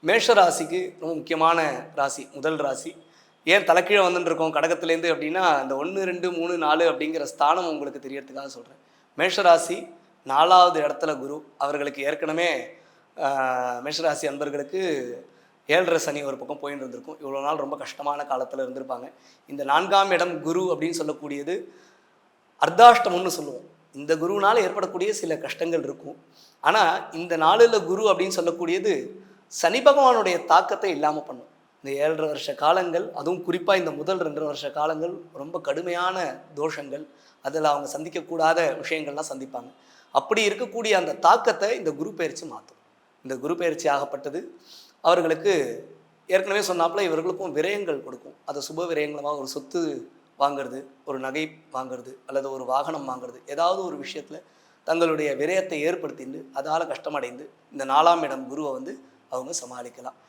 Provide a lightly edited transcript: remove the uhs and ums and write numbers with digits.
மேஷ ராசிக்கு ரொம்ப முக்கியமான ராசி, முதல் ராசி. ஏன் தலைக்கீழ வந்துட்டுருக்கோம் கடகத்துலேருந்து அப்படின்னா, இந்த 1, 2, 3, 4 அப்படிங்கிற ஸ்தானம் உங்களுக்கு தெரியறதுக்காக சொல்கிறேன். மேஷ ராசி 4வது இடத்துல குரு. அவர்களுக்கு ஏற்கனவே மேஷராசி அன்பர்களுக்கு 7.5 சனி ஒரு பக்கம் போயின்னு இருந்திருக்கும். இவ்வளோ நாள் ரொம்ப கஷ்டமான காலத்தில் இருந்திருப்பாங்க. இந்த 4ஆம் இடம் குரு அப்படின்னு சொல்லக்கூடியது அர்த்தாஷ்டமம்னு சொல்லுவோம். இந்த குருவினால் ஏற்படக்கூடிய சில கஷ்டங்கள் இருக்கும். ஆனால் இந்த நாளில் குரு அப்படின்னு சொல்லக்கூடியது சனி பகவானுடைய தாக்கத்தை இல்லாமல் பண்ணும். இந்த 7.5 வருஷ காலங்கள், அதுவும் குறிப்பாக இந்த முதல் 2.5 வருஷ காலங்கள் ரொம்ப கடுமையான தோஷங்கள், அதில் அவங்க சந்திக்கக்கூடாத விஷயங்கள்லாம் சந்திப்பாங்க. அப்படி இருக்கக்கூடிய அந்த தாக்கத்தை இந்த குரு பயிற்சி மாற்றும். இந்த குரு பயிற்சி ஆகப்பட்டது அவர்களுக்கு ஏற்கனவே சொன்னாப்புல இவர்களுக்கும் விரயங்கள் கொடுக்கும். அதை சுப விரயங்களமாக ஒரு சொத்து வாங்கிறது, ஒரு நகை வாங்கிறது, அல்லது ஒரு வாகனம் வாங்கிறது, ஏதாவது ஒரு விஷயத்தில் தங்களுடைய விரயத்தை ஏற்படுத்திட்டு அதால் கஷ்டமடைந்து இந்த 4ஆம் இடம் குருவை அவங்க சமாளிக்கலாம்.